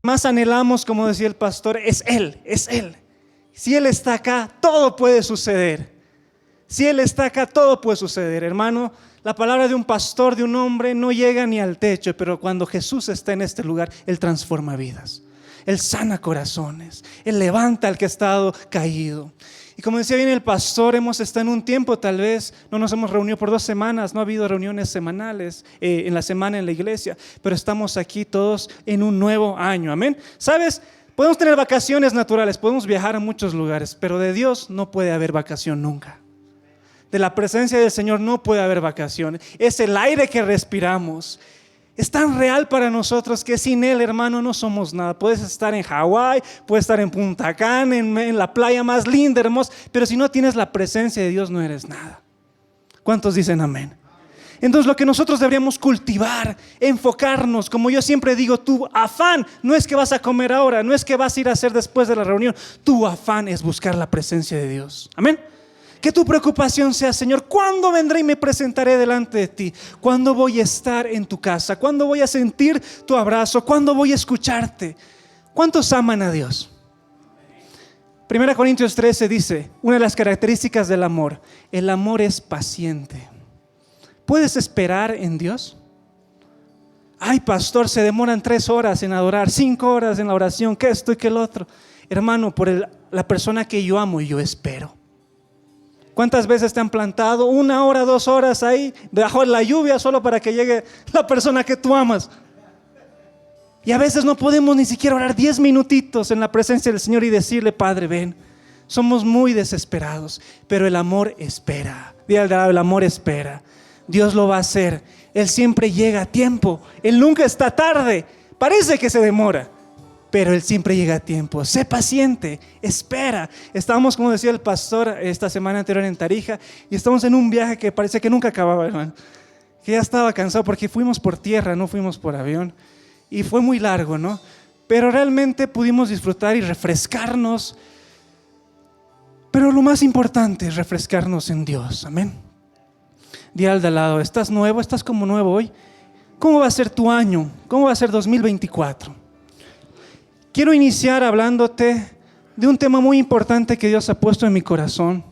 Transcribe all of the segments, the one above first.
más anhelamos, como decía el pastor, es Él, es Él. Si Él está acá, todo puede suceder. Si Él está acá, todo puede suceder, hermano. La palabra de un pastor, de un hombre, no llega ni al techo, pero cuando Jesús está en este lugar, Él transforma vidas. Él sana corazones, Él levanta al que ha estado caído. Y como decía bien el pastor, hemos estado en un tiempo, tal vez no nos hemos reunido por 2 semanas, no ha habido reuniones semanales en la semana en la iglesia, pero estamos aquí todos en un nuevo año, amén. ¿Sabes? Podemos tener vacaciones naturales, podemos viajar a muchos lugares, pero de Dios no puede haber vacación nunca. De la presencia del Señor no puede haber vacación. Es el aire que respiramos. Es tan real para nosotros que sin Él, hermano, no somos nada. Puedes estar en Hawái, puedes estar en Punta Cana, en la playa más linda, hermosa, pero si no tienes la presencia de Dios no eres nada. ¿Cuántos dicen amén? Entonces lo que nosotros deberíamos cultivar, enfocarnos, como yo siempre digo, tu afán no es que vas a comer ahora, no es que vas a ir a hacer después de la reunión, tu afán es buscar la presencia de Dios. Amén. Que tu preocupación sea, Señor, ¿cuándo vendré y me presentaré delante de ti? ¿Cuándo voy a estar en tu casa? ¿Cuándo voy a sentir tu abrazo? ¿Cuándo voy a escucharte? ¿Cuántos aman a Dios? 1 Corintios 13 dice, una de las características del amor, el amor es paciente. ¿Puedes esperar en Dios? Ay, pastor, se demoran 3 horas en adorar, 5 horas en la oración, que esto y que el otro. Hermano, por la persona que yo amo, yo espero. ¿Cuántas veces te han plantado 1 hora, 2 horas ahí bajo la lluvia solo para que llegue la persona que tú amas? Y a veces no podemos ni siquiera orar 10 minutitos en la presencia del Señor y decirle, Padre, ven. Somos muy desesperados, pero el amor espera. Dile al lado, el amor espera. Dios lo va a hacer. Él siempre llega a tiempo. Él nunca está tarde. Parece que se demora, pero Él siempre llega a tiempo. Sé paciente, espera. Estábamos, como decía el pastor, esta semana anterior en Tarija, y estamos en un viaje que parece que nunca acababa, hermano. Que ya estaba cansado porque fuimos por tierra, no fuimos por avión. Y fue muy largo, ¿no? Pero realmente pudimos disfrutar y refrescarnos. Pero lo más importante es refrescarnos en Dios. Amén. Dile al de al lado, ¿estás nuevo? ¿Estás como nuevo hoy? ¿Cómo va a ser tu año? ¿Cómo va a ser 2024? Quiero iniciar hablándote de un tema muy importante que Dios ha puesto en mi corazón,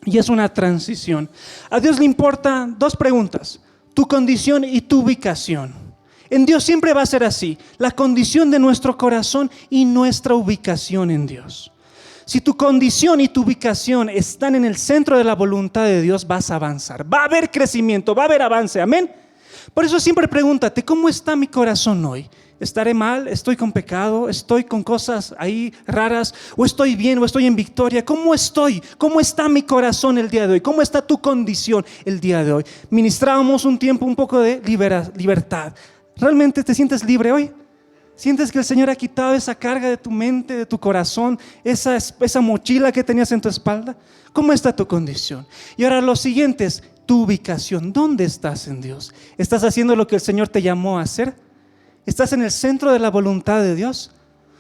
y es una transición. A Dios le importan 2 preguntas, tu condición y tu ubicación. En Dios siempre va a ser así, la condición de nuestro corazón y nuestra ubicación en Dios. Si tu condición y tu ubicación están en el centro de la voluntad de Dios, vas a avanzar. Va a haber crecimiento, va a haber avance, amén. Por eso siempre pregúntate, ¿cómo está mi corazón hoy? ¿Estaré mal? ¿Estoy con pecado? ¿Estoy con cosas ahí raras? ¿O estoy bien? ¿O estoy en victoria? ¿Cómo estoy? ¿Cómo está mi corazón el día de hoy? ¿Cómo está tu condición el día de hoy? Ministrábamos un tiempo un poco de libertad. ¿Realmente te sientes libre hoy? ¿Sientes que el Señor ha quitado esa carga de tu mente, de tu corazón, esa mochila que tenías en tu espalda? ¿Cómo está tu condición? Y ahora lo siguiente es tu ubicación. ¿Dónde estás en Dios? ¿Estás haciendo lo que el Señor te llamó a hacer? ¿Estás en el centro de la voluntad de Dios?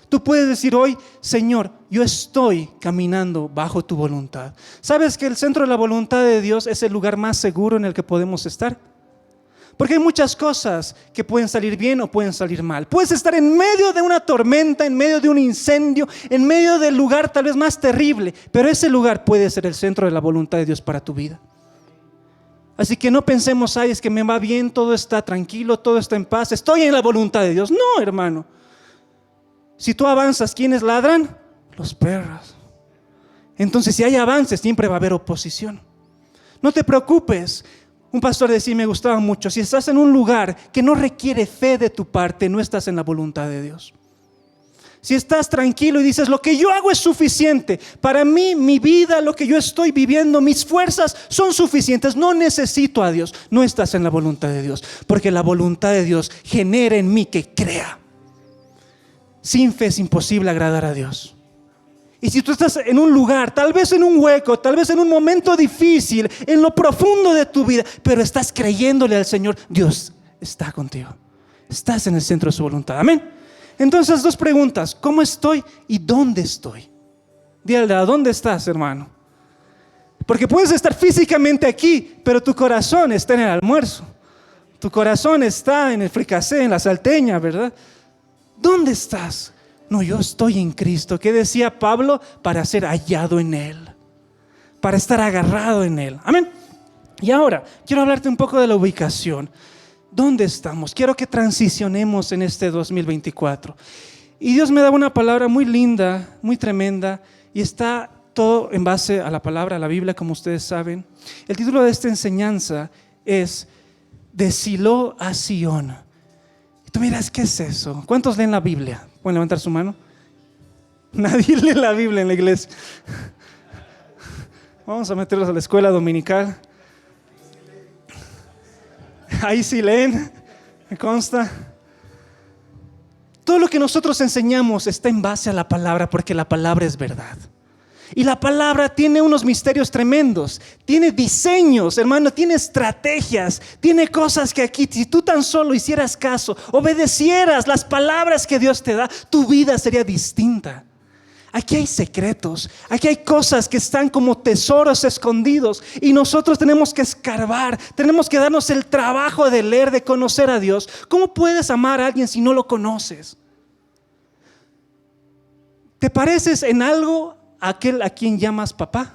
Tú puedes decir hoy, Señor, yo estoy caminando bajo tu voluntad. ¿Sabes que el centro de la voluntad de Dios es el lugar más seguro en el que podemos estar? Porque hay muchas cosas que pueden salir bien o pueden salir mal. Puedes estar en medio de una tormenta, en medio de un incendio, en medio del lugar tal vez más terrible, pero ese lugar puede ser el centro de la voluntad de Dios para tu vida. Así que no pensemos, ay, es que me va bien, todo está tranquilo, todo está en paz, estoy en la voluntad de Dios. No, hermano. Si tú avanzas, ¿quiénes ladran? Los perros. Entonces, si hay avances, siempre va a haber oposición. No te preocupes. Un pastor decía, me gustaba mucho, si estás en un lugar que no requiere fe de tu parte, no estás en la voluntad de Dios. Si estás tranquilo y dices, lo que yo hago es suficiente, para mí, mi vida, lo que yo estoy viviendo, mis fuerzas son suficientes, no necesito a Dios, no estás en la voluntad de Dios, porque la voluntad de Dios genera en mí que crea. Sin fe es imposible agradar a Dios. Y si tú estás en un lugar, tal vez en un hueco, tal vez en un momento difícil, en lo profundo de tu vida, pero estás creyéndole al Señor, Dios está contigo. Estás en el centro de su voluntad. Amén. Entonces, 2 preguntas. ¿Cómo estoy y dónde estoy? Dile, ¿a dónde estás, hermano? Porque puedes estar físicamente aquí, pero tu corazón está en el almuerzo. Tu corazón está en el fricasé, en la salteña, ¿verdad? ¿Dónde estás? No, yo estoy en Cristo. ¿Qué decía Pablo? Para ser hallado en Él, para estar agarrado en Él. Amén. Y ahora quiero hablarte un poco de la ubicación. ¿Dónde estamos? Quiero que transicionemos en este 2024. Y Dios me da una palabra muy linda, muy tremenda, y está todo en base a la palabra, a la Biblia, como ustedes saben. El título de esta enseñanza es De Silo a Sion. Y tú miras, ¿qué es eso? ¿Cuántos leen la Biblia? ¿Pueden levantar su mano? Nadie lee la Biblia en la iglesia. Vamos a meterlos a la escuela dominical. Ahí sí leen, me consta. Todo lo que nosotros enseñamos está en base a la palabra, porque la palabra es verdad. Y la palabra tiene unos misterios tremendos, tiene diseños, hermano, tiene estrategias, tiene cosas que aquí, si tú tan solo hicieras caso, obedecieras las palabras que Dios te da, tu vida sería distinta. Aquí hay secretos, aquí hay cosas que están como tesoros escondidos y nosotros tenemos que escarbar, tenemos que darnos el trabajo de leer, de conocer a Dios. ¿Cómo puedes amar a alguien si no lo conoces? ¿Te pareces en algo a aquel a quien llamas papá?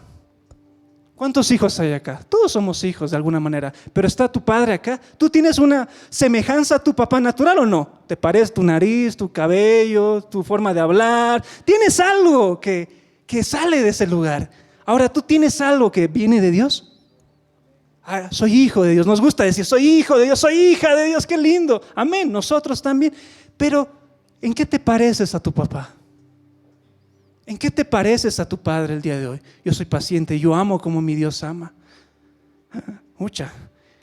¿Cuántos hijos hay acá? Todos somos hijos de alguna manera, pero está tu padre acá. ¿Tú tienes una semejanza a tu papá natural o no? ¿Te parece tu nariz, tu cabello, tu forma de hablar? ¿Tienes algo que sale de ese lugar? Ahora, ¿tú tienes algo que viene de Dios? Soy hijo de Dios. Nos gusta decir, soy hijo de Dios, soy hija de Dios, qué lindo. Amén, nosotros también. Pero, ¿en qué te pareces a tu papá? ¿En qué te pareces a tu padre el día de hoy? Yo soy paciente, yo amo como mi Dios ama. Mucha.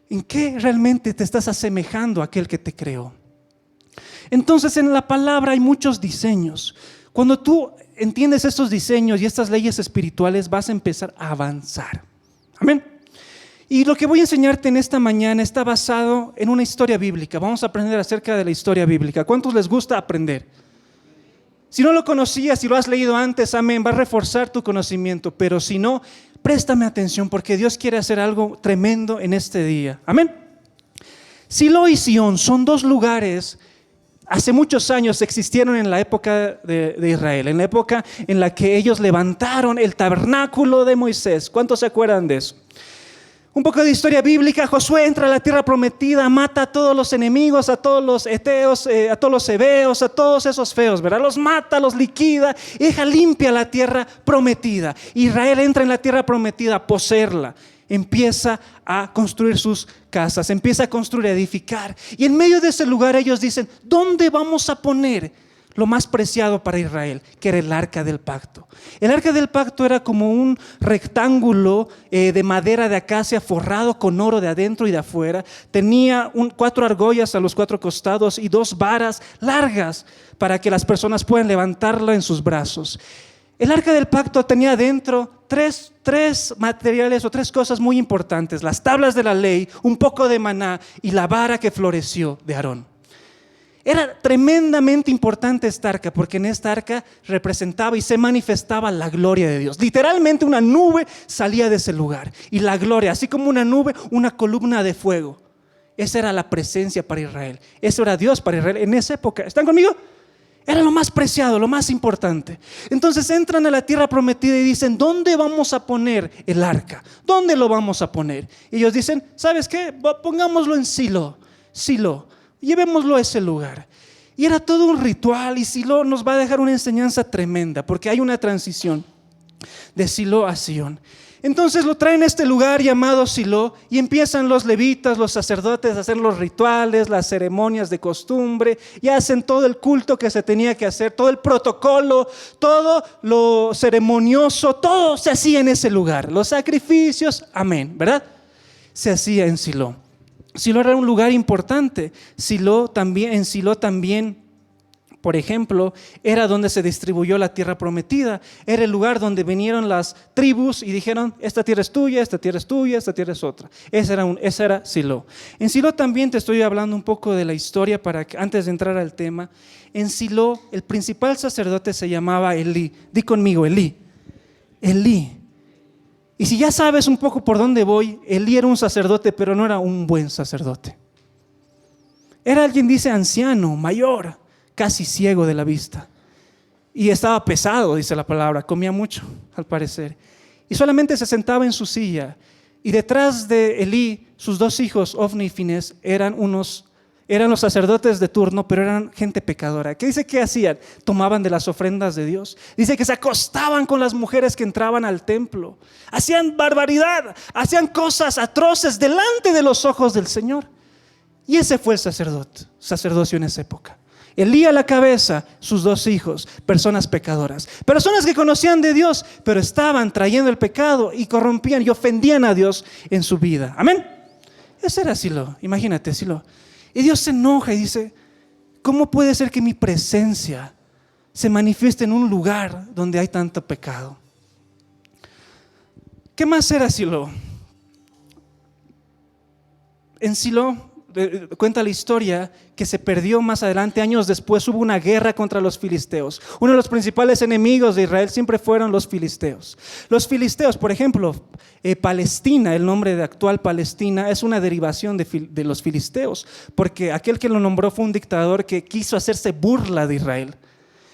¿En qué realmente te estás asemejando a aquel que te creó? Entonces en la palabra hay muchos diseños. Cuando tú entiendes estos diseños y estas leyes espirituales, vas a empezar a avanzar. Amén. Y lo que voy a enseñarte en esta mañana está basado en una historia bíblica. Vamos a aprender acerca de la historia bíblica. ¿Cuántos les gusta aprender? Si no lo conocías, si lo has leído antes, amén, va a reforzar tu conocimiento. Pero si no, préstame atención porque Dios quiere hacer algo tremendo en este día. Amén. Silo y Sion son dos lugares, hace muchos años existieron en la época de Israel, en la época en la que ellos levantaron el tabernáculo de Moisés. ¿Cuántos se acuerdan de eso? Un poco de historia bíblica. Josué entra a la tierra prometida, mata a todos los enemigos, a todos los heteos, a todos los heveos, a todos esos feos, ¿verdad? Los mata, los liquida y deja limpia la tierra prometida. Israel entra en la tierra prometida a poseerla. Empieza a construir sus casas, empieza a construir, a edificar. Y en medio de ese lugar ellos dicen, ¿dónde vamos a poner lo más preciado para Israel? Que era el arca del pacto. El arca del pacto era como un rectángulo de madera de acacia forrado con oro de adentro y de afuera. Tenía 4 argollas a los 4 costados y 2 varas largas para que las personas puedan levantarlo en sus brazos. El arca del pacto tenía adentro tres materiales o 3 cosas muy importantes: las tablas de la ley, un poco de maná y la vara que floreció de Aarón. Era tremendamente importante esta arca, porque en esta arca representaba y se manifestaba la gloria de Dios. Literalmente una nube salía de ese lugar y la gloria, así como una nube, una columna de fuego. Esa era la presencia para Israel. Eso era Dios para Israel en esa época. ¿Están conmigo? Era lo más preciado, lo más importante. Entonces entran a la tierra prometida y dicen, ¿dónde vamos a poner el arca? ¿Dónde lo vamos a poner? Y ellos dicen, ¿sabes qué? Pongámoslo en Silo. Llevémoslo a ese lugar. Y era todo un ritual, y Silo nos va a dejar una enseñanza tremenda, porque hay una transición de Silo a Sion. Entonces lo traen a este lugar llamado Silo y empiezan los levitas, los sacerdotes a hacer los rituales, las ceremonias de costumbre, y hacen todo el culto que se tenía que hacer, todo el protocolo, todo lo ceremonioso, todo se hacía en ese lugar. Los sacrificios, amén, ¿verdad? Se hacía en Silo. Silo era un lugar importante. En Silo también, por ejemplo, era donde se distribuyó la tierra prometida. Era el lugar donde vinieron las tribus y dijeron, esta tierra es tuya, esta tierra es tuya, esta tierra es otra. Esa era Silo. En Silo también te estoy hablando un poco de la historia antes de entrar al tema. En Silo el principal sacerdote se llamaba Elí. Di conmigo, Elí. Y si ya sabes un poco por dónde voy, Elí era un sacerdote, pero no era un buen sacerdote. Era alguien, dice, anciano, mayor, casi ciego de la vista. Y estaba pesado, dice la palabra, comía mucho, al parecer. Y solamente se sentaba en su silla. Y detrás de Elí, sus dos hijos, Ofni y Finés, eran los sacerdotes de turno, pero eran gente pecadora. ¿Qué dice que hacían? Tomaban de las ofrendas de Dios. Dice que se acostaban con las mujeres que entraban al templo. Hacían barbaridad, hacían cosas atroces delante de los ojos del Señor. Y ese fue el sacerdocio en esa época. Elí a la cabeza, sus dos hijos, personas pecadoras, personas que conocían de Dios, pero estaban trayendo el pecado y corrompían y ofendían a Dios en su vida. Amén. Ese era Silo, imagínate Silo. Y Dios se enoja y dice: ¿cómo puede ser que mi presencia se manifieste en un lugar donde hay tanto pecado? ¿Qué más era Silo? En Silo cuenta la historia que se perdió más adelante. Años después hubo una guerra contra los filisteos. Uno de los principales enemigos de Israel siempre fueron los filisteos. Los filisteos, por ejemplo, Palestina, el nombre de actual Palestina, es una derivación de los filisteos, porque aquel que lo nombró fue un dictador que quiso hacerse burla de Israel,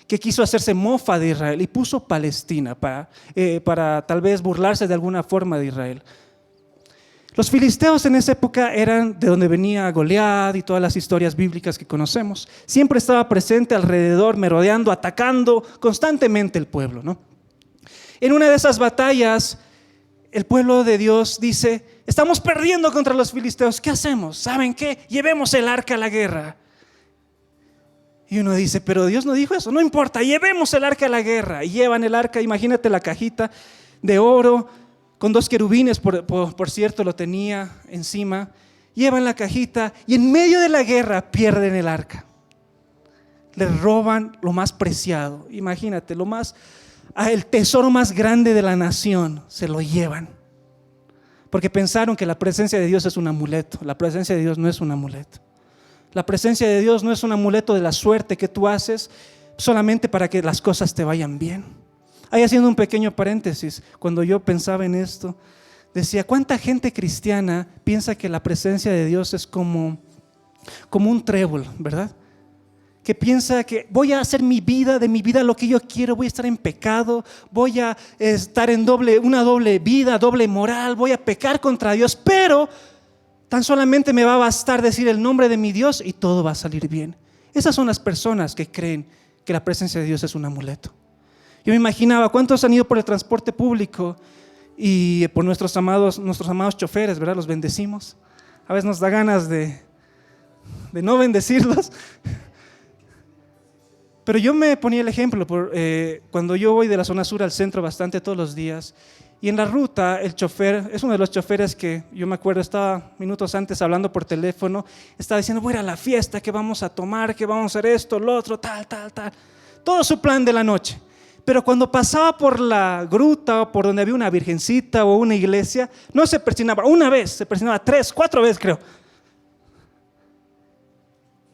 que quiso hacerse mofa de Israel y puso Palestina para tal vez burlarse de alguna forma de Israel. Los filisteos en esa época eran de donde venía Goliat y todas las historias bíblicas que conocemos. Siempre estaba presente alrededor, merodeando, atacando constantemente el pueblo, ¿no? En una de esas batallas, el pueblo de Dios dice: estamos perdiendo contra los filisteos, ¿qué hacemos? ¿Saben qué? Llevemos el arca a la guerra. Y uno dice: pero Dios no dijo eso. No importa, llevemos el arca a la guerra. Y llevan el arca, imagínate la cajita de oro, con dos querubines, por cierto, lo tenía encima. Llevan la cajita y en medio de la guerra pierden el arca. Les roban lo más preciado. Imagínate, el tesoro más grande de la nación, se lo llevan. Porque pensaron que la presencia de Dios es un amuleto. La presencia de Dios no es un amuleto. La presencia de Dios no es un amuleto de la suerte que tú haces solamente para que las cosas te vayan bien. Ahí haciendo un pequeño paréntesis, cuando yo pensaba en esto, decía: ¿cuánta gente cristiana piensa que la presencia de Dios es como un trébol, ¿verdad? Que piensa que voy a hacer de mi vida lo que yo quiero, voy a estar en pecado, voy a estar en una doble vida, doble moral, voy a pecar contra Dios, pero tan solamente me va a bastar decir el nombre de mi Dios y todo va a salir bien. Esas son las personas que creen que la presencia de Dios es un amuleto. Yo me imaginaba cuántos han ido por el transporte público y por nuestros amados choferes, ¿verdad? Los bendecimos. A veces nos da ganas de no bendecirlos. Pero yo me ponía el ejemplo cuando yo voy de la zona sur al centro bastante todos los días. Y en la ruta el chofer, es uno de los choferes que yo me acuerdo, estaba minutos antes hablando por teléfono, estaba diciendo: voy a ir a la fiesta, que vamos a tomar, que vamos a hacer esto, lo otro, tal. Todo su plan de la noche. Pero cuando pasaba por la gruta o por donde había una virgencita o una iglesia, no se persinaba una vez, se persinaba 3, 4 veces creo.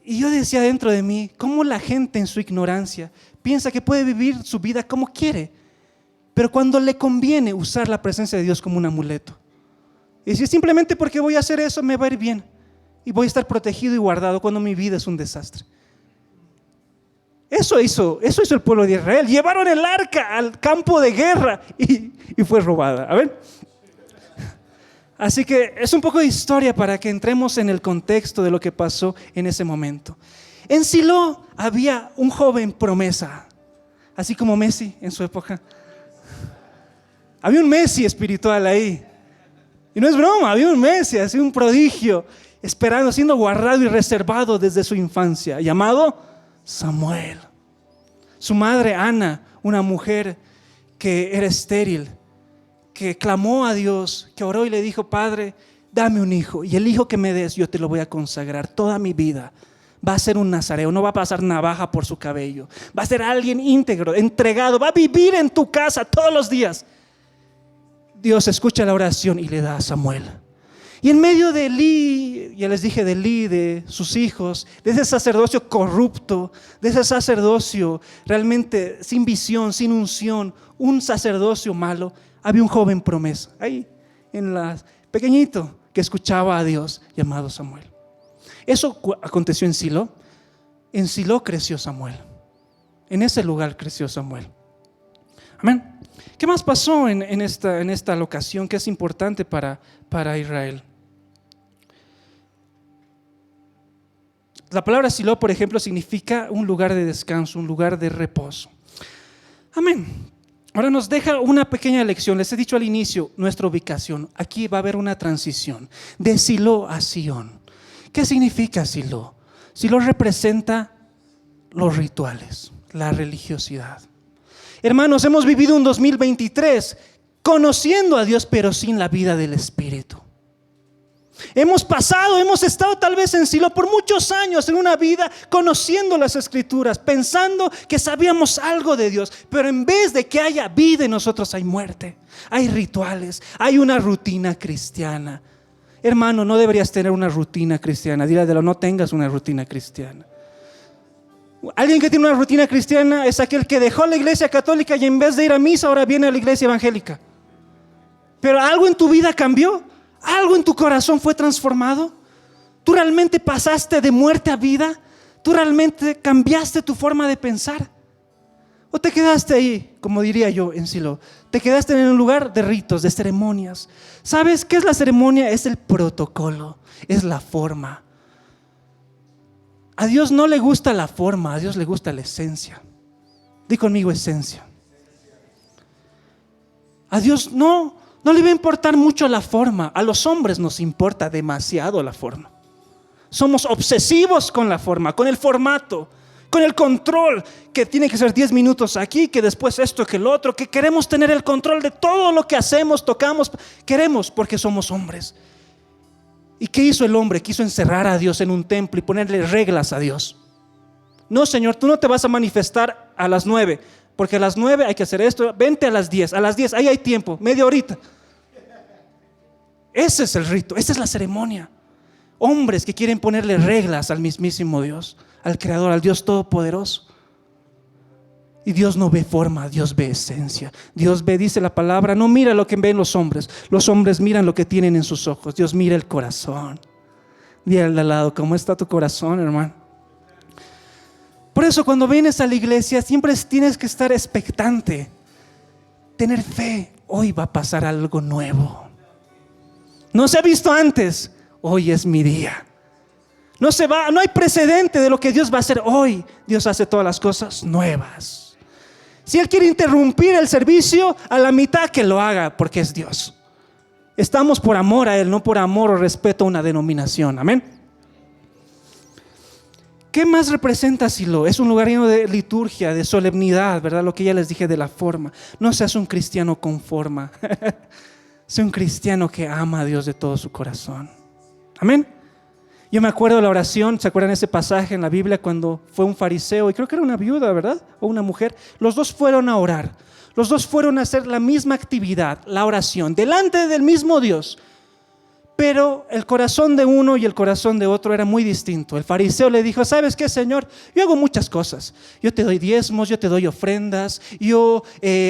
Y yo decía dentro de mí: ¿cómo la gente en su ignorancia piensa que puede vivir su vida como quiere? Pero cuando le conviene usar la presencia de Dios como un amuleto. Y decir: simplemente porque voy a hacer eso me va a ir bien. Y voy a estar protegido y guardado cuando mi vida es un desastre. Eso hizo el pueblo de Israel. Llevaron el arca al campo de guerra y fue robada. A ver. Así que es un poco de historia para que entremos en el contexto de lo que pasó en ese momento. En Silo había un joven promesa, así como Messi en su época. Había un Messi espiritual ahí. Y no es broma, había un Messi, así un prodigio, esperando, siendo guardado y reservado desde su infancia, llamado Samuel. Su madre Ana, una mujer que era estéril, que clamó a Dios, que oró y le dijo: Padre, dame un hijo, y el hijo que me des yo te lo voy a consagrar toda mi vida. Va a ser un nazareo, no va a pasar navaja por su cabello, va a ser alguien íntegro, entregado, va a vivir en tu casa todos los días. Dios escucha la oración y le da a Samuel. Y en medio de Elí, ya les dije de Elí, de sus hijos, de ese sacerdocio corrupto, de ese sacerdocio realmente sin visión, sin unción, un sacerdocio malo, había un joven promesa, ahí, pequeñito, que escuchaba a Dios, llamado Samuel. Eso aconteció en Silo. En Silo creció Samuel. En ese lugar creció Samuel. Amén. ¿Qué más pasó en esta locación que es importante para Israel? La palabra Silo, por ejemplo, significa un lugar de descanso, un lugar de reposo. Amén. Ahora nos deja una pequeña lección. Les he dicho al inicio nuestra ubicación. Aquí va a haber una transición de Silo a Sión. ¿Qué significa Silo? Silo representa los rituales, la religiosidad. Hermanos, hemos vivido un 2023 conociendo a Dios, pero sin la vida del Espíritu. Hemos estado tal vez en Silo por muchos años en una vida conociendo las Escrituras, pensando que sabíamos algo de Dios, pero en vez de que haya vida en nosotros hay muerte, hay rituales, hay una rutina cristiana. Hermano, no deberías tener una rutina cristiana. Dile a no tengas una rutina cristiana. Alguien que tiene una rutina cristiana es aquel que dejó la iglesia católica y en vez de ir a misa ahora viene a la iglesia evangélica. Pero algo en tu vida cambió. ¿Algo en tu corazón fue transformado? ¿Tú realmente pasaste de muerte a vida? ¿Tú realmente cambiaste tu forma de pensar? ¿O te quedaste ahí, como diría yo en Silo? Te quedaste en un lugar de ritos, de ceremonias. ¿Sabes qué es la ceremonia? Es el protocolo, es la forma. A Dios no le gusta la forma, a Dios le gusta la esencia. Di conmigo esencia. A Dios no le va a importar mucho la forma. A los hombres nos importa demasiado la forma. Somos obsesivos con la forma, con el formato, con el control, que tiene que ser 10 minutos aquí, que después esto, que el otro, que queremos tener el control de todo lo que hacemos, tocamos. Queremos porque somos hombres. ¿Y qué hizo el hombre? Quiso encerrar a Dios en un templo y ponerle reglas a Dios. No, Señor, tú no te vas a manifestar a las 9, porque a las 9 hay que hacer esto. Vente a las 10, ahí hay tiempo, media horita. Ese es el rito, esa es la ceremonia. Hombres que quieren ponerle reglas al mismísimo Dios, al Creador, al Dios Todopoderoso. Y Dios no ve forma, Dios ve esencia. Dios ve, dice la palabra, no mira lo que ven los hombres miran lo que tienen en sus ojos. Dios mira el corazón. Dile al de al lado, ¿cómo está tu corazón, hermano? Por eso cuando vienes a la iglesia siempre tienes que estar expectante, tener fe. Hoy va a pasar algo nuevo. No se ha visto antes, hoy es mi día. No hay precedente de lo que Dios va a hacer hoy. Dios hace todas las cosas nuevas. Si Él quiere interrumpir el servicio a la mitad, que lo haga, porque es Dios. Estamos por amor a Él, no por amor o respeto a una denominación. Amén. ¿Qué más representa Silo? Es un lugar lleno de liturgia, de solemnidad, ¿verdad? Lo que ya les dije de la forma. No seas un cristiano con forma. Sé un cristiano que ama a Dios de todo su corazón. Amén. Yo me acuerdo de la oración, ¿se acuerdan ese pasaje en la Biblia cuando fue un fariseo y creo que era una viuda, ¿verdad? O una mujer. Los dos fueron a orar. Los dos fueron a hacer la misma actividad, la oración, delante del mismo Dios. Pero el corazón de uno y el corazón de otro era muy distinto. El fariseo le dijo, ¿sabes qué, Señor? Yo hago muchas cosas. Yo te doy diezmos, yo te doy ofrendas, yo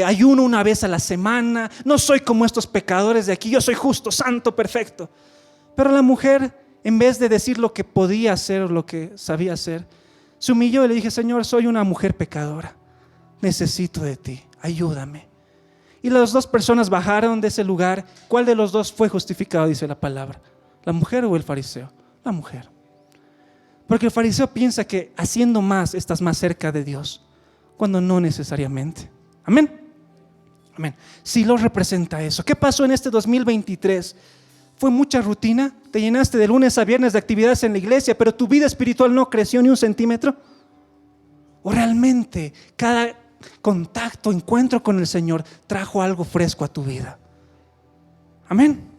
ayuno una vez a la semana. No soy como estos pecadores de aquí, yo soy justo, santo, perfecto. Pero la mujer, en vez de decir lo que podía hacer o lo que sabía hacer, se humilló y le dije, Señor, soy una mujer pecadora. Necesito de ti, ayúdame. Y las dos personas bajaron de ese lugar. ¿Cuál de los dos fue justificado? Dice la palabra. ¿La mujer o el fariseo? La mujer. Porque el fariseo piensa que haciendo más estás más cerca de Dios, cuando no necesariamente. Amén. Amén. Silo representa eso. ¿Qué pasó en este 2023? ¿Fue mucha rutina? ¿Te llenaste de lunes a viernes de actividades en la iglesia, pero tu vida espiritual no creció ni un centímetro? ¿O realmente cada contacto, encuentro con el Señor trajo algo fresco a tu vida? Amén.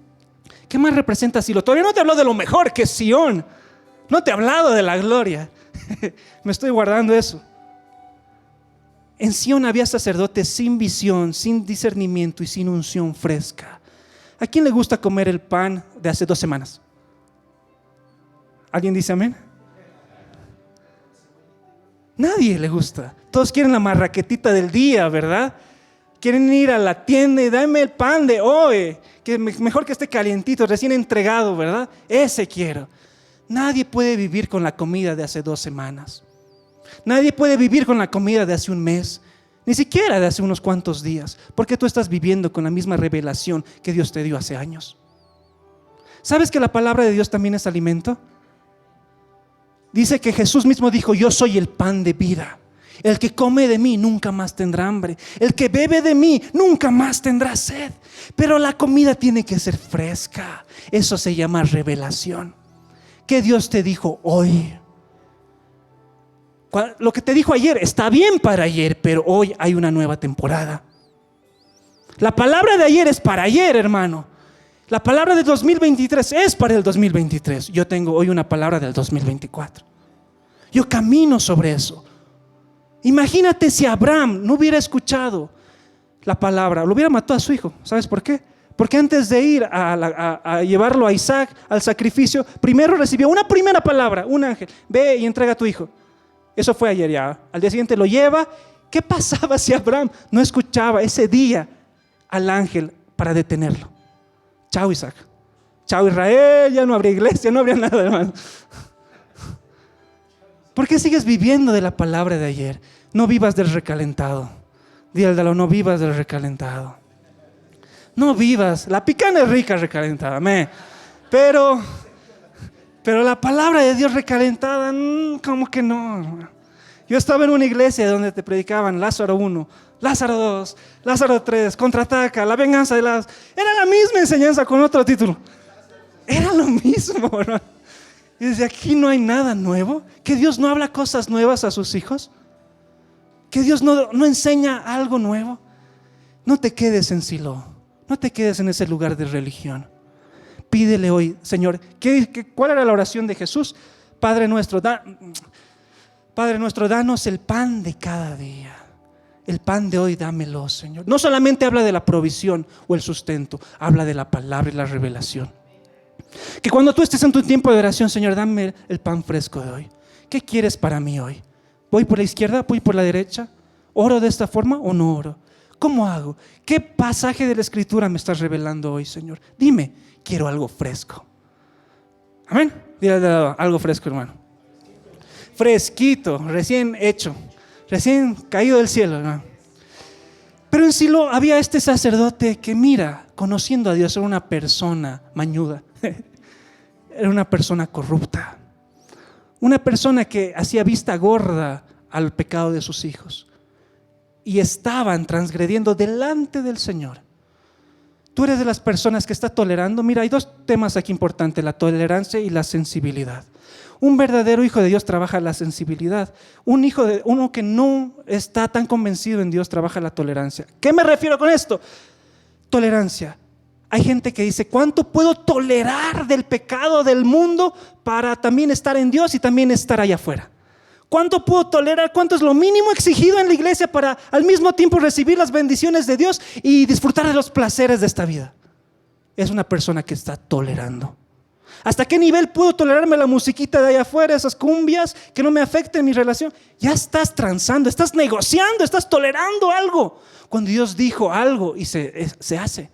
¿Qué más representa Silo? Todavía no te habló de lo mejor que es Sión. No te he hablado de la gloria. Me estoy guardando eso. En Sión había sacerdotes sin visión, sin discernimiento y sin unción fresca. ¿A quién le gusta comer el pan de hace 2 semanas? ¿Alguien dice amén? Nadie le gusta. Todos quieren la marraquetita del día, ¿verdad? Quieren ir a la tienda y dame el pan de hoy, que mejor que esté calientito, recién entregado, ¿verdad? Ese quiero. Nadie puede vivir con la comida de hace 2 semanas. Nadie puede vivir con la comida de hace un mes, ni siquiera de hace unos cuantos días, porque tú estás viviendo con la misma revelación que Dios te dio hace años. ¿Sabes que la palabra de Dios también es alimento? Dice que Jesús mismo dijo: yo soy el pan de vida. El que come de mí nunca más tendrá hambre. El que bebe de mí nunca más tendrá sed. Pero la comida tiene que ser fresca. Eso se llama revelación. ¿Qué Dios te dijo hoy? Lo que te dijo ayer está bien para ayer, pero hoy hay una nueva temporada. La palabra de ayer es para ayer, hermano. La palabra del 2023 es para el 2023. Yo tengo hoy una palabra del 2024. Yo camino sobre eso. Imagínate si Abraham no hubiera escuchado la palabra, lo hubiera matado a su hijo. ¿Sabes por qué? Porque antes de ir a llevarlo a Isaac al sacrificio, primero recibió una primera palabra, un ángel: ve y entrega a tu hijo. Eso fue ayer ya. Al día siguiente lo lleva. ¿Qué pasaba si Abraham no escuchaba ese día al ángel para detenerlo? Chao Isaac, chao Israel, ya no habría iglesia, no habría nada, hermano. ¿Por qué sigues viviendo de la palabra de ayer? No vivas del recalentado. Dile al de al lado: no vivas del recalentado. No vivas. La picana es rica recalentada, pero la palabra de Dios recalentada, como que no. Yo estaba en una iglesia donde te predicaban Lázaro 1, Lázaro 2, Lázaro 3, contraataca, la venganza de Lázaro. Era la misma enseñanza con otro título. Era lo mismo, hermano. Y desde aquí no hay nada nuevo. Que Dios no habla cosas nuevas a sus hijos. Que Dios no enseña algo nuevo. No te quedes en Silo. No te quedes en ese lugar de religión. Pídele hoy, Señor. ¿Cuál era la oración de Jesús? Padre nuestro, danos el pan de cada día. El pan de hoy dámelo, Señor. No solamente habla de la provisión o el sustento, habla de la palabra y la revelación. Que cuando tú estés en tu tiempo de oración: Señor, dame el pan fresco de hoy. ¿Qué quieres para mí hoy? ¿Voy por la izquierda? ¿Voy por la derecha? ¿Oro de esta forma o no oro? ¿Cómo hago? ¿Qué pasaje de la Escritura me estás revelando hoy, Señor? Dime, quiero algo fresco. Amén. Dile algo fresco, hermano. Fresquito, recién hecho, recién caído del cielo, hermano. Pero en Silo había este sacerdote que, mira, conociendo a Dios, era una persona mañuda. Era una persona corrupta. Una persona que hacía vista gorda al pecado de sus hijos. Y estaban transgrediendo delante del Señor. Tú eres de las personas que está tolerando. Mira, hay dos temas aquí importantes: la tolerancia y la sensibilidad. Un verdadero hijo de Dios trabaja la sensibilidad. Uno que no está tan convencido en Dios trabaja la tolerancia. ¿Qué me refiero con esto? Tolerancia. Hay gente que dice: ¿cuánto puedo tolerar del pecado del mundo para también estar en Dios y también estar allá afuera? ¿Cuánto puedo tolerar? ¿Cuánto es lo mínimo exigido en la iglesia para al mismo tiempo recibir las bendiciones de Dios y disfrutar de los placeres de esta vida? Es una persona que está tolerando. ¿Hasta qué nivel puedo tolerarme la musiquita de allá afuera, esas cumbias que no me afecten mi relación? Ya estás transando, estás negociando, estás tolerando algo. Cuando Dios dijo algo y se hace.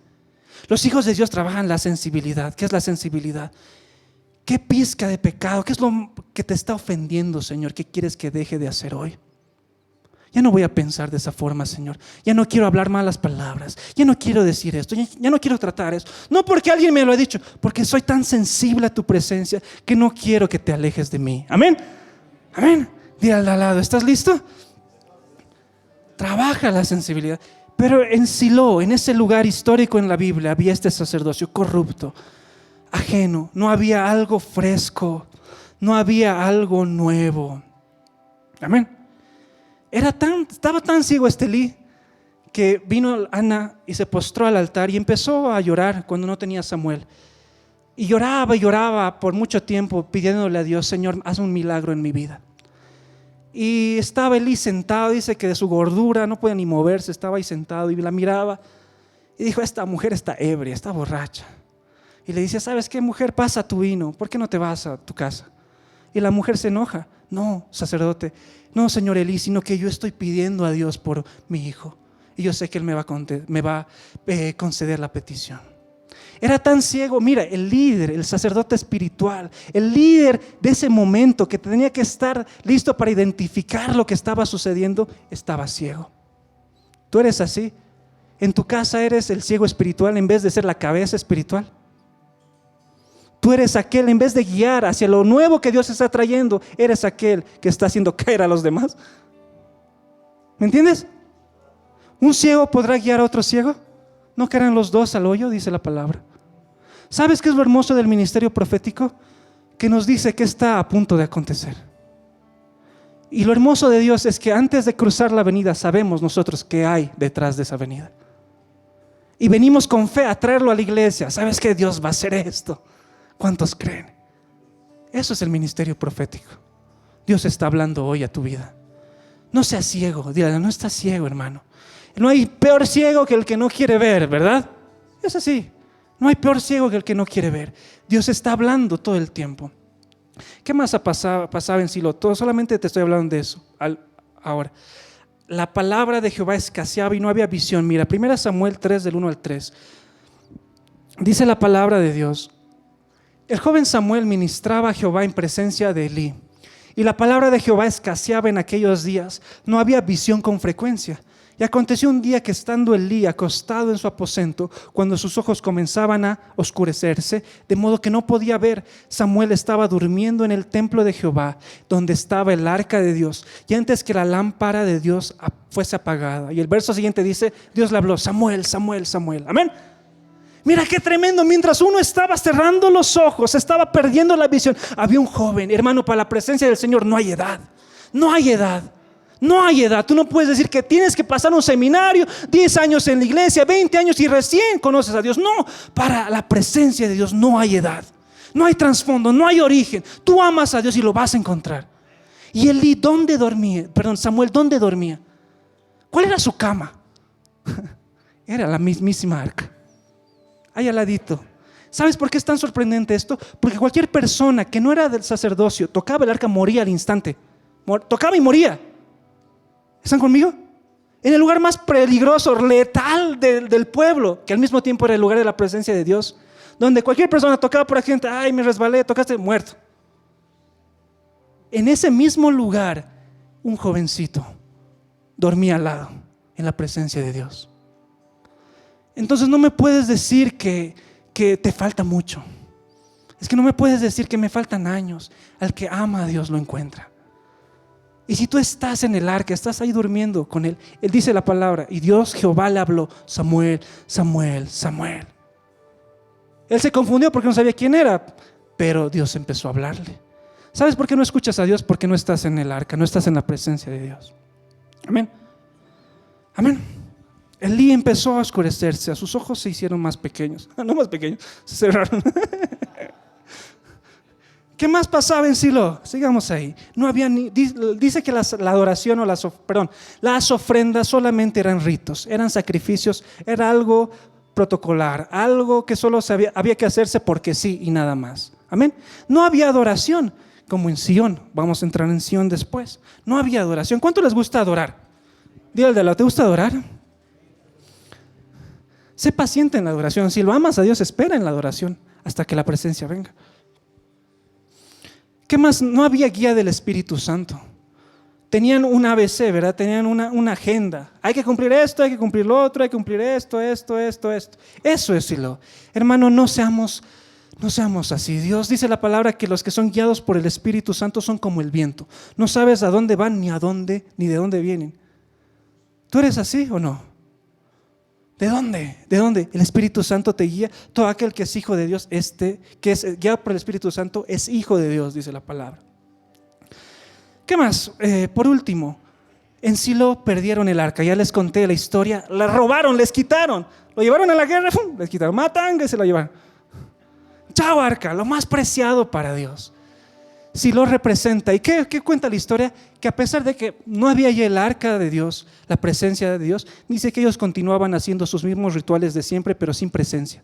Los hijos de Dios trabajan la sensibilidad. ¿Qué es la sensibilidad? ¿Qué pizca de pecado? ¿Qué es lo que te está ofendiendo, Señor? ¿Qué quieres que deje de hacer hoy? Ya no voy a pensar de esa forma, Señor. Ya no quiero hablar malas palabras. Ya no quiero decir esto. Ya no quiero tratar eso. No porque alguien me lo ha dicho, porque soy tan sensible a tu presencia que no quiero que te alejes de mí. Amén. Amén. Dile al lado: ¿estás listo? Trabaja la sensibilidad. Pero en Silo, en ese lugar histórico en la Biblia, había este sacerdocio corrupto, ajeno. No había algo fresco. No había algo nuevo. Amén. Estaba tan ciego Elí que vino Ana y se postró al altar y empezó a llorar cuando no tenía a Samuel. Y lloraba por mucho tiempo pidiéndole a Dios: Señor, haz un milagro en mi vida. Y estaba Elí sentado, dice que de su gordura no podía ni moverse, estaba ahí sentado y la miraba y dijo: esta mujer está ebria, está borracha. Y le dice: ¿sabes qué, mujer? Pasa tu vino, ¿por qué no te vas a tu casa? Y la mujer se enoja: no, sacerdote, no, señor Elí, sino que yo estoy pidiendo a Dios por mi hijo y yo sé que Él me va a conceder la petición. Era tan ciego, mira, el líder, el sacerdote espiritual, el líder de ese momento que tenía que estar listo para identificar lo que estaba sucediendo, estaba ciego. ¿Tú eres así? ¿En tu casa eres el ciego espiritual en vez de ser la cabeza espiritual? Tú eres aquel, en vez de guiar hacia lo nuevo que Dios está trayendo, eres aquel que está haciendo caer a los demás. ¿Me entiendes? ¿Un ciego podrá guiar a otro ciego? ¿No caerán los dos al hoyo?, dice la palabra. ¿Sabes qué es lo hermoso del ministerio profético? Que nos dice que está a punto de acontecer. Y lo hermoso de Dios es que antes de cruzar la avenida sabemos nosotros qué hay detrás de esa avenida. Y venimos con fe a traerlo a la iglesia. ¿Sabes que Dios va a hacer esto? ¿Cuántos creen? Eso es el ministerio profético. Dios está hablando hoy a tu vida. No seas ciego. Dígale, no estás ciego, hermano. No hay peor ciego que el que no quiere ver, ¿verdad? Es así. No hay peor ciego que el que no quiere ver. Dios está hablando todo el tiempo. ¿Qué más pasaba en Silo? Solamente te estoy hablando de eso ahora. La palabra de Jehová escaseaba y no había visión. Mira, 1 Samuel 3, del 1 al 3. Dice la palabra de Dios: el joven Samuel ministraba a Jehová en presencia de Elí, y la palabra de Jehová escaseaba en aquellos días. No había visión con frecuencia. Y aconteció un día que, estando Elí acostado en su aposento, cuando sus ojos comenzaban a oscurecerse, de modo que no podía ver, Samuel estaba durmiendo en el templo de Jehová, donde estaba el arca de Dios, y antes que la lámpara de Dios fuese apagada. Y el verso siguiente dice: Dios le habló: Samuel, Samuel, Samuel. Amén. Mira qué tremendo. Mientras uno estaba cerrando los ojos, estaba perdiendo la visión, había un joven. Hermano, para la presencia del Señor no hay edad. No hay edad. No hay edad. Tú no puedes decir que tienes que pasar un seminario, 10 años en la iglesia, 20 años y recién conoces a Dios. No, para la presencia de Dios no hay edad. No hay trasfondo, no hay origen. Tú amas a Dios y lo vas a encontrar. Y Elí, ¿dónde dormía? Samuel, ¿dónde dormía? ¿Cuál era su cama? Era la mismísima arca, ahí al ladito. ¿Sabes por qué es tan sorprendente esto? Porque cualquier persona que no era del sacerdocio tocaba el arca, moría al instante. Tocaba y moría. ¿Están conmigo? En el lugar más peligroso, letal del pueblo, que al mismo tiempo era el lugar de la presencia de Dios, donde cualquier persona tocaba por accidente: ay, me resbalé, tocaste, muerto. En ese mismo lugar, un jovencito dormía al lado, en la presencia de Dios. Entonces no me puedes decir que te falta mucho. Es que no me puedes decir que me faltan años. Al que ama a Dios lo encuentra. Y si tú estás en el arca, estás ahí durmiendo con él, él dice la palabra: y Dios Jehová le habló: Samuel, Samuel, Samuel. Él se confundió porque no sabía quién era, pero Dios empezó a hablarle. ¿Sabes por qué no escuchas a Dios? Porque no estás en el arca, no estás en la presencia de Dios. Amén. Amén. Elí empezó a oscurecerse, sus ojos se hicieron más pequeños. No más pequeños, se cerraron. ¿Qué más pasaba en Silo? Sigamos ahí. No había dice que la adoración o las ofrendas solamente eran ritos, eran sacrificios, era algo protocolar, algo que solo había que hacerse porque sí y nada más. Amén. No había adoración como en Sion. Vamos a entrar en Sion después. No había adoración. ¿Cuánto les gusta adorar? Dile al de lado: ¿te gusta adorar? Sé paciente en la adoración. Si lo amas a Dios, espera en la adoración hasta que la presencia venga. ¿Qué más? No había guía del Espíritu Santo. Tenían un ABC, ¿verdad? Tenían una agenda. Hay que cumplir esto, hay que cumplir lo otro, hay que cumplir esto. Eso es Silo. Hermano, no seamos así. Dios dice la palabra que los que son guiados por el Espíritu Santo son como el viento. No sabes a dónde van, ni de dónde vienen. ¿Tú eres así o no? ¿De dónde? ¿De dónde? El Espíritu Santo te guía. Todo aquel que es hijo de Dios, que es guiado por el Espíritu Santo, es hijo de Dios, dice la palabra. ¿Qué más? Por último, en Silo perdieron el arca. Ya les conté la historia. La robaron, les quitaron. Lo llevaron a la guerra, les quitaron. Matanga y se lo llevaron. Chao arca, lo más preciado para Dios. Silo representa, ¿y qué cuenta la historia? Que a pesar de que no había ya el arca de Dios, la presencia de Dios, dice que ellos continuaban haciendo sus mismos rituales de siempre, pero sin presencia.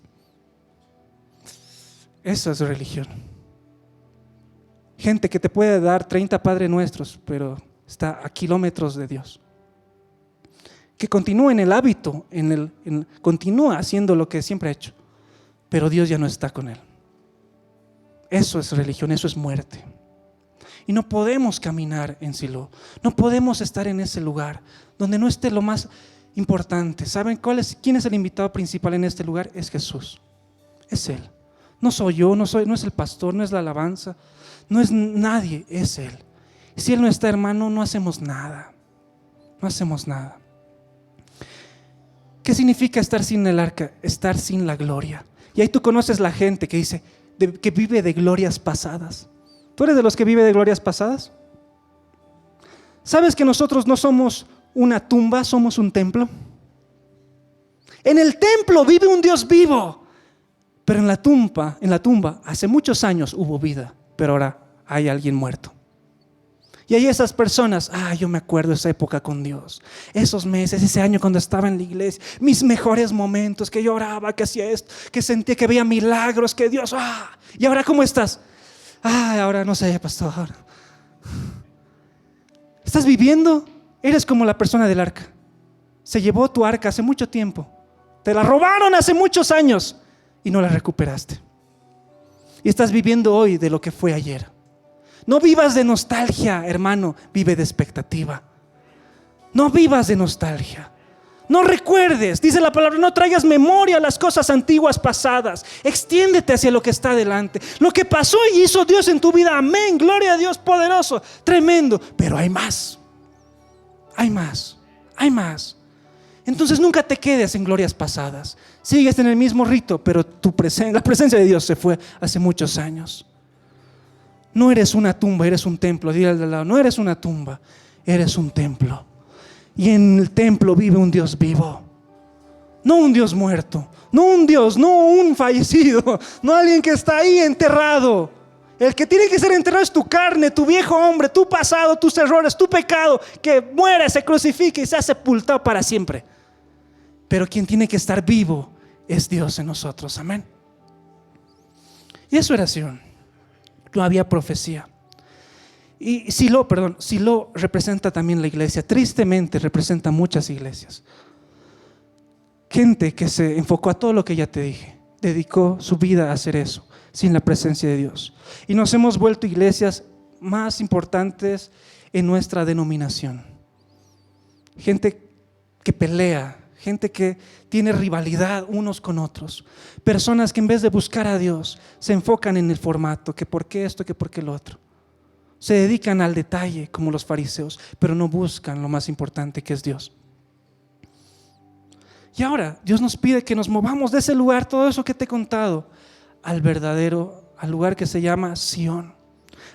Eso es religión. Gente que te puede dar 30 Padres Nuestros, pero está a kilómetros de Dios. Que continúa en el hábito, continúa haciendo lo que siempre ha hecho, pero Dios ya no está con él. Eso es religión, eso es muerte. Y no podemos caminar en Silo, no podemos estar en ese lugar donde no esté lo más importante. ¿Saben quién es el invitado principal en este lugar? Es Jesús, es Él. No soy yo, no es el pastor, no es la alabanza, no es nadie, es Él. Si Él no está, hermano, no hacemos nada, no hacemos nada. ¿Qué significa estar sin el arca? Estar sin la gloria. Y ahí tú conoces la gente que dice, que vive de glorias pasadas. ¿Tú eres de los que vive de glorias pasadas? ¿Sabes que nosotros no somos una tumba, somos un templo? En el templo vive un Dios vivo, pero en la tumba hace muchos años hubo vida, pero ahora hay alguien muerto. Y hay esas personas, yo me acuerdo de esa época con Dios, esos meses, ese año cuando estaba en la iglesia, mis mejores momentos, que lloraba, que hacía esto, que sentía que veía milagros, que Dios, y ahora ¿cómo estás? Ahora no sé, pastor. ¿Estás viviendo? Eres como la persona del arca. Se llevó tu arca hace mucho tiempo, te la robaron hace muchos años y no la recuperaste. Y estás viviendo hoy de lo que fue ayer. No vivas de nostalgia, hermano, vive de expectativa. No vivas de nostalgia. No recuerdes, dice la palabra, no traigas memoria a las cosas antiguas pasadas. Extiéndete hacia lo que está delante. Lo que pasó y hizo Dios en tu vida, amén, gloria a Dios, poderoso, tremendo. Pero hay más, hay más, hay más. Entonces nunca te quedes en glorias pasadas. Sigues en el mismo rito, pero la presencia de Dios se fue hace muchos años. No eres una tumba, eres un templo. Dile al de al lado, no eres una tumba, eres un templo. Y en el templo vive un Dios vivo, no un Dios muerto, no un fallecido, no alguien que está ahí enterrado. El que tiene que ser enterrado es tu carne, tu viejo hombre, tu pasado, tus errores, tu pecado, que muere, se crucifica y se ha sepultado para siempre. Pero quien tiene que estar vivo es Dios en nosotros, amén. Y es oración, no había profecía. Y Silo representa también la iglesia. Tristemente representa muchas iglesias. Gente que se enfocó a todo lo que ya te dije, dedicó su vida a hacer eso, sin la presencia de Dios. Y nos hemos vuelto iglesias más importantes en nuestra denominación. Gente que pelea, gente que tiene rivalidad unos con otros. Personas que en vez de buscar a Dios, se enfocan en el formato, que por qué esto, que por qué lo otro. Se dedican al detalle como los fariseos, pero no buscan lo más importante, que es Dios. Y ahora Dios nos pide que nos movamos de ese lugar, todo eso que te he contado, al lugar que se llama Sión.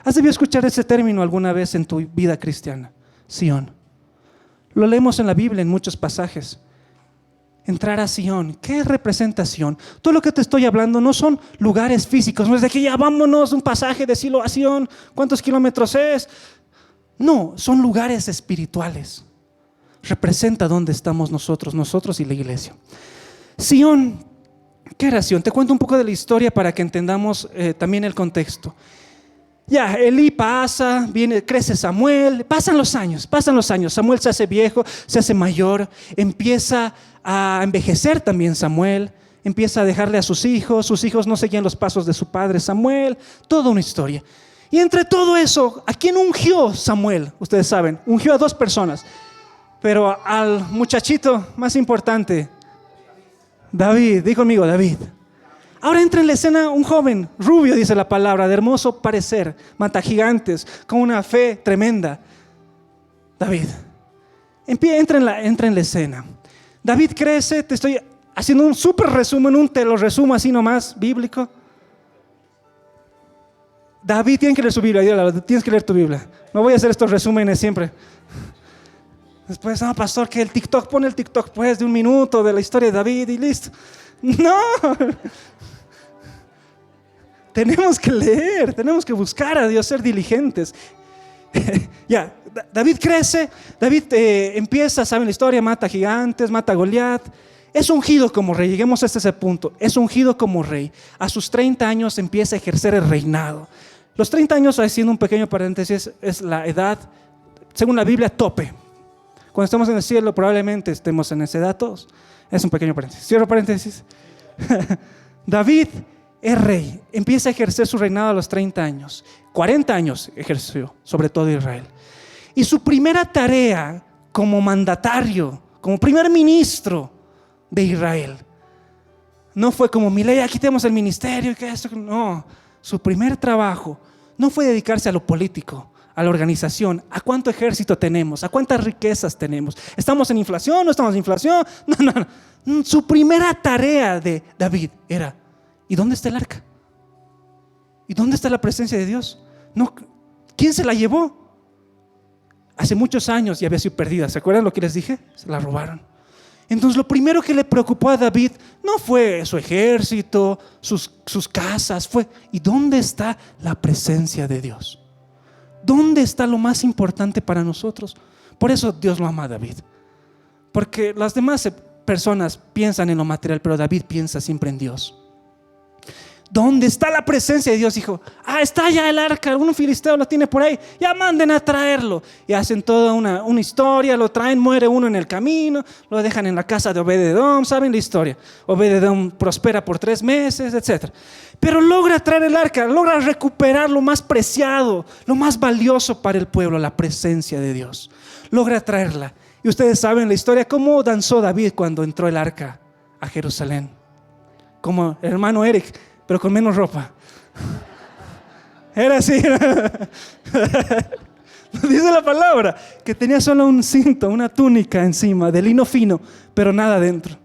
¿Has debido escuchar ese término alguna vez en tu vida cristiana? Sión. Lo leemos en la Biblia en muchos pasajes. Entrar a Sión. ¿Qué representa Sión? Todo lo que te estoy hablando no son lugares físicos, no es de que ya vámonos un pasaje de Silo a Sión, ¿cuántos kilómetros es? No, son lugares espirituales. Representa dónde estamos nosotros y la iglesia. Sión, ¿qué era Sión? Te cuento un poco de la historia para que entendamos también el contexto. Ya, Elí pasa, crece Samuel, pasan los años, Samuel se hace viejo, se hace mayor, empieza a envejecer también Samuel, empieza a dejarle a sus hijos no seguían los pasos de su padre Samuel, toda una historia. Y entre todo eso, ¿a quién ungió Samuel? Ustedes saben, ungió a 2 personas, pero al muchachito más importante, David, di conmigo, David. Ahora entra en la escena un joven, rubio, dice la palabra, de hermoso parecer, mata gigantes, con una fe tremenda. David, entra en la escena. David crece, te estoy haciendo un súper resumen, te lo resumo así nomás, bíblico. David, tienen que leer su Biblia, tienes que leer tu Biblia. No voy a hacer estos resúmenes siempre. Después, pastor, que pone el TikTok pues de 1 minuto de la historia de David y listo. No. Tenemos que leer, tenemos que buscar a Dios, ser diligentes. Ya, David crece, David empieza, saben la historia, mata gigantes, mata a Goliat. Es ungido como rey, lleguemos hasta ese punto, es ungido como rey. A sus 30 años empieza a ejercer el reinado. Los 30 años, haciendo un pequeño paréntesis, es la edad, según la Biblia, tope. Cuando estemos en el cielo probablemente estemos en esa edad todos. Es un pequeño paréntesis. Cierro paréntesis. David es rey, empieza a ejercer su reinado a los 30 años. 40 años ejerció sobre todo Israel. Y su primera tarea como mandatario, como primer ministro de Israel, no fue como Milei, quitemos el ministerio y que esto. No, su primer trabajo no fue dedicarse a lo político, a la organización, a cuánto ejército tenemos, a cuántas riquezas tenemos. ¿Estamos en inflación? ¿No estamos en inflación? No. Su primera tarea de David era: ¿y dónde está el arca? ¿Y dónde está la presencia de Dios? No, ¿quién se la llevó? Hace muchos años ya había sido perdida. ¿Se acuerdan lo que les dije? Se la robaron. Entonces lo primero que le preocupó a David no fue su ejército, sus casas, fue: ¿y dónde está la presencia de Dios? ¿Dónde está lo más importante para nosotros? Por eso Dios lo ama a David, porque las demás personas piensan en lo material, pero David piensa siempre en Dios. ¿Dónde está la presencia de Dios? Dijo: está allá el arca, algún filisteo lo tiene por ahí, ya manden a traerlo. Y hacen toda una historia, lo traen, muere uno en el camino, lo dejan en la casa de Obed-edom. ¿Saben la historia? Obed-edom prospera por 3 meses, etc. Pero logra traer el arca, logra recuperar lo más preciado, lo más valioso para el pueblo, la presencia de Dios. Logra traerla. Y ustedes saben la historia, cómo danzó David cuando entró el arca a Jerusalén. Como el hermano Eric, pero con menos ropa. Era así. Dice la palabra que tenía solo un cinto, una túnica encima de lino fino, pero nada dentro.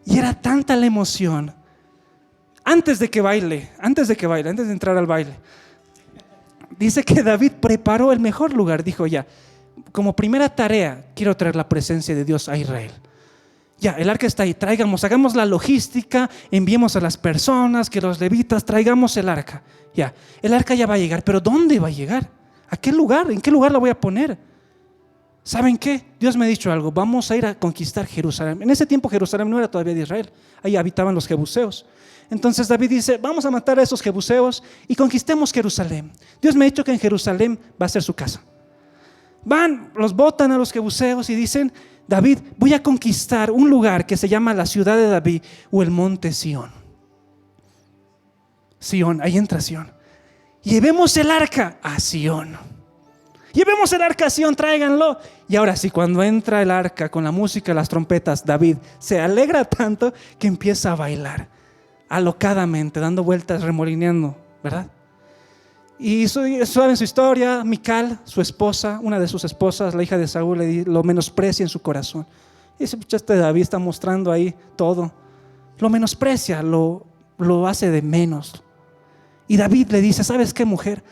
Y era tanta la emoción. Antes de entrar al baile, dice que David preparó el mejor lugar. Dijo: ya, como primera tarea, quiero traer la presencia de Dios a Israel. Ya, el arca está ahí, hagamos la logística, enviemos a las personas, que los levitas, traigamos el arca. Ya, el arca ya va a llegar, pero ¿dónde va a llegar? ¿A qué lugar? ¿En qué lugar la voy a poner? ¿Saben qué? Dios me ha dicho algo: vamos a ir a conquistar Jerusalén. En ese tiempo Jerusalén no era todavía de Israel, ahí habitaban los jebuseos. Entonces David dice: vamos a matar a esos jebuseos y conquistemos Jerusalén. Dios me ha dicho que en Jerusalén va a ser su casa. Los botan a los jebuseos y dicen: David, voy a conquistar un lugar que se llama la ciudad de David, o el monte Sión. Sión, ahí entra Sión. Llevemos el arca a Sión. Llevemos el arca a Sión, tráiganlo. Y ahora sí, cuando entra el arca con la música, las trompetas, David se alegra tanto que empieza a bailar alocadamente, dando vueltas, remolineando, ¿verdad? Y saben su historia. Mical, su esposa, una de sus esposas, la hija de Saúl, lo menosprecia en su corazón. Y ese muchacho de David está mostrando ahí todo. Lo menosprecia, lo hace de menos. Y David le dice: ¿sabes qué, mujer?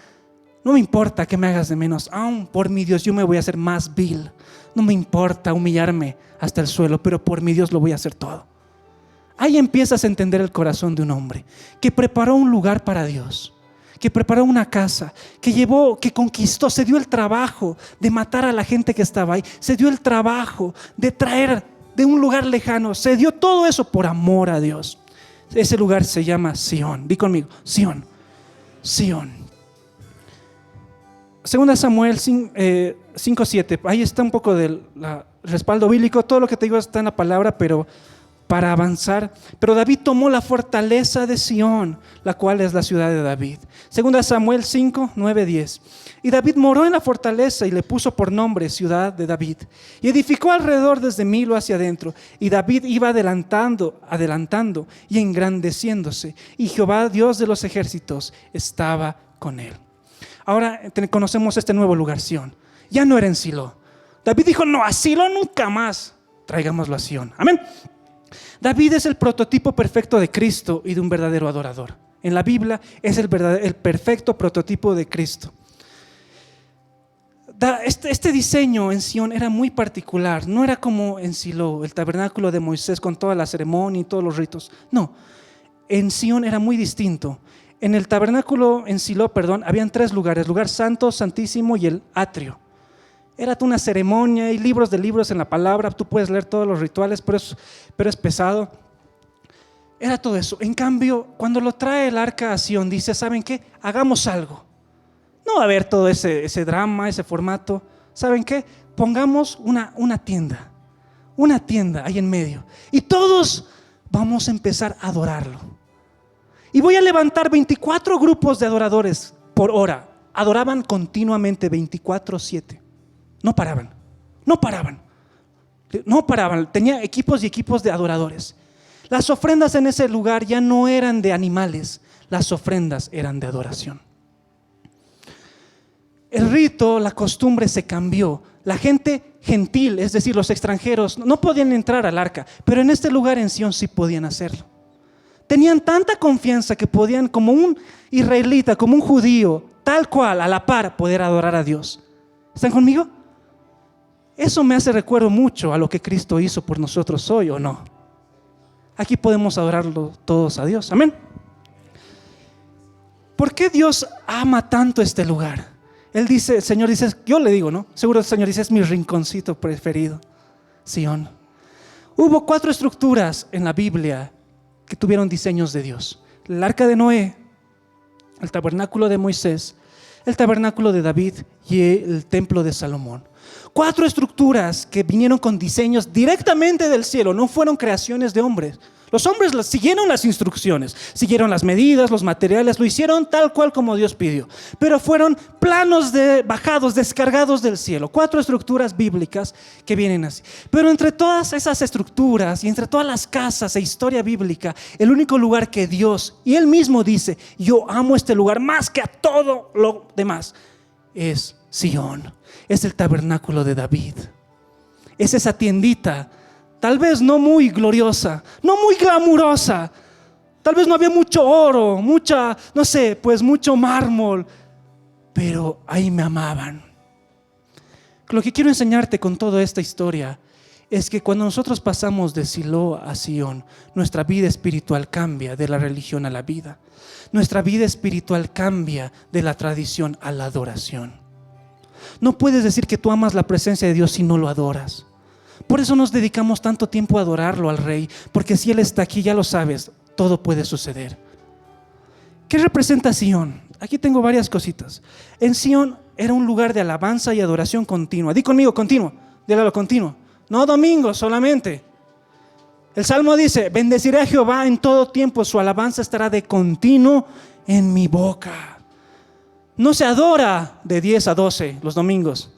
No me importa que me hagas de menos. Aún por mi Dios yo me voy a hacer más vil. No me importa humillarme hasta el suelo, pero por mi Dios lo voy a hacer todo. Ahí empiezas a entender el corazón de un hombre que preparó un lugar para Dios, que preparó una casa, que conquistó, se dio el trabajo de matar a la gente que estaba ahí, se dio el trabajo de traer de un lugar lejano, se dio todo eso por amor a Dios. Ese lugar se llama Sión. Di conmigo: Sión. Sión. 2 Samuel 5:7. Ahí está un poco del respaldo bíblico. Todo lo que te digo está en la palabra, pero para avanzar. Pero David tomó la fortaleza de Sión, la cual es la ciudad de David. 2 Samuel 5:9-10. Y David moró en la fortaleza y le puso por nombre ciudad de David. Y edificó alrededor desde Milo hacia adentro. Y David iba adelantando y engrandeciéndose. Y Jehová, Dios de los ejércitos, estaba con él. Ahora conocemos este nuevo lugar, Sión. Ya no era en Silo. David dijo: no, a Silo nunca más. Traigámoslo a Sión. Amén. David es el prototipo perfecto de Cristo y de un verdadero adorador. En la Biblia es el perfecto prototipo de Cristo. Este diseño en Sión era muy particular. No era como en Silo, el tabernáculo de Moisés con toda la ceremonia y todos los ritos. No, en Sión era muy distinto. En el tabernáculo, en Silo, habían 3 lugares: lugar santo, santísimo y el atrio. Era una ceremonia, y libros de libros en la palabra, tú puedes leer todos los rituales, pero es pesado. Era todo eso. En cambio, cuando lo trae el arca a Sión, dice: ¿saben qué? Hagamos algo. No va a haber todo ese drama, ese formato. ¿Saben qué? Pongamos una tienda ahí en medio, y todos vamos a empezar a adorarlo. Y voy a levantar 24 grupos de adoradores por hora. Adoraban continuamente 24/7. No paraban. Tenía equipos y equipos de adoradores. Las ofrendas en ese lugar ya no eran de animales. Las ofrendas eran de adoración. El rito, la costumbre se cambió. La gente gentil, es decir, los extranjeros, no podían entrar al arca, pero en este lugar en Sión sí podían hacerlo. Tenían tanta confianza que podían, como un israelita, como un judío, tal cual, a la par, poder adorar a Dios. ¿Están conmigo? Eso me hace recuerdo mucho a lo que Cristo hizo por nosotros hoy, ¿o no? Aquí podemos adorarlo todos a Dios. Amén. ¿Por qué Dios ama tanto este lugar? Él dice, el Señor dice, yo le digo, ¿no? Seguro el Señor dice, es mi rinconcito preferido, Sión. Hubo 4 estructuras en la Biblia que tuvieron diseños de Dios: el arca de Noé, el tabernáculo de Moisés, el tabernáculo de David y el templo de Salomón. 4 estructuras que vinieron con diseños directamente del cielo, no fueron creaciones de hombres. Los hombres siguieron las instrucciones, siguieron las medidas, los materiales, lo hicieron tal cual como Dios pidió. Pero fueron planos bajados, descargados del cielo. 4 estructuras bíblicas que vienen así. Pero entre todas esas estructuras y entre todas las casas e historia bíblica, el único lugar que Dios, y Él mismo dice, yo amo este lugar más que a todo lo demás, es Sión. Es el tabernáculo de David. Es esa tiendita, tal vez no muy gloriosa, no muy glamurosa, tal vez no había mucho oro, mucho mármol, pero ahí me amaban. Lo que quiero enseñarte con toda esta historia es que cuando nosotros pasamos de Silo a Sión, nuestra vida espiritual cambia de la religión a la vida. Nuestra vida espiritual cambia de la tradición a la adoración. No puedes decir que tú amas la presencia de Dios si no lo adoras. Por eso nos dedicamos tanto tiempo a adorarlo al Rey, porque si Él está aquí, ya lo sabes, todo puede suceder. ¿Qué representa Sión? Aquí tengo varias cositas. En Sión era un lugar de alabanza y adoración continua. Di conmigo, continuo. Dígalo, continuo. No domingo solamente. El Salmo dice, bendeciré a Jehová en todo tiempo, su alabanza estará de continuo en mi boca. No se adora de 10 a 12 los domingos.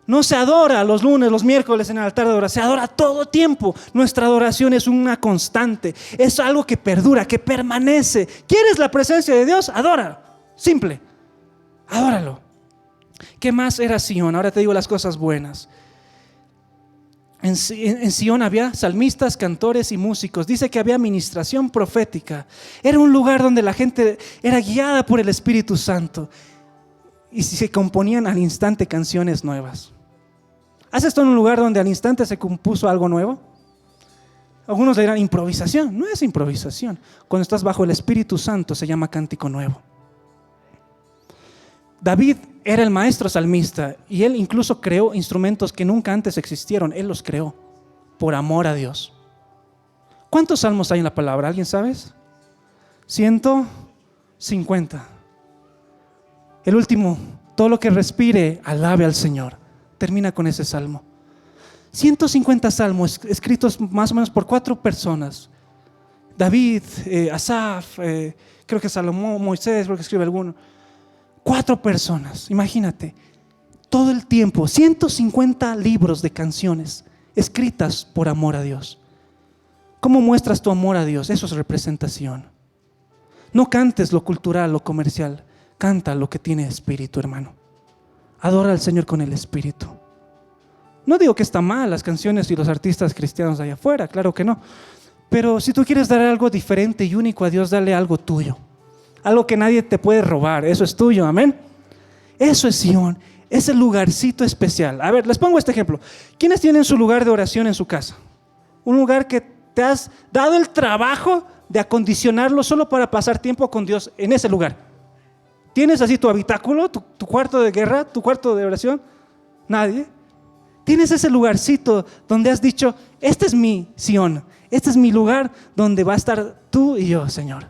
No se adora los lunes, los miércoles en el altar de adoración. Se adora todo tiempo. Nuestra adoración es una constante. Es algo que perdura, que permanece. ¿Quieres la presencia de Dios? Adora. Simple. Adóralo. ¿Qué más era Sión? Ahora te digo las cosas buenas. En Sión había salmistas, cantores y músicos. Dice que había administración profética. Era un lugar donde la gente era guiada por el Espíritu Santo y se componían al instante canciones nuevas. ¿Has estado en un lugar donde al instante se compuso algo nuevo? Algunos dirán improvisación. No es improvisación. Cuando estás bajo el Espíritu Santo se llama cántico nuevo. David era el maestro salmista y él incluso creó instrumentos que nunca antes existieron. Él los creó por amor a Dios. ¿Cuántos salmos hay en la palabra? ¿Alguien sabe? 150. El último, todo lo que respire, alabe al Señor. Termina con ese salmo. 150 salmos escritos más o menos por 4 personas. David, Asaf, creo que Salomón, Moisés, creo que escribe alguno. 4 personas, imagínate, todo el tiempo, 150 libros de canciones escritas por amor a Dios. ¿Cómo muestras tu amor a Dios? Eso es representación. No cantes lo cultural, lo comercial, canta lo que tiene espíritu, hermano. Adora al Señor con el espíritu. No digo que está mal las canciones y los artistas cristianos allá afuera, claro que no. Pero si tú quieres dar algo diferente y único a Dios, dale algo tuyo. Algo que nadie te puede robar, eso es tuyo, amén. Eso es Sión, es el lugarcito especial. A ver, les pongo este ejemplo. ¿Quiénes tienen su lugar de oración en su casa? Un lugar que te has dado el trabajo de acondicionarlo solo para pasar tiempo con Dios en ese lugar. ¿Tienes así tu habitáculo, tu cuarto de guerra, tu cuarto de oración? Nadie. Tienes ese lugarcito donde has dicho, este es mi Sión, este es mi lugar donde va a estar tú y yo, Señor.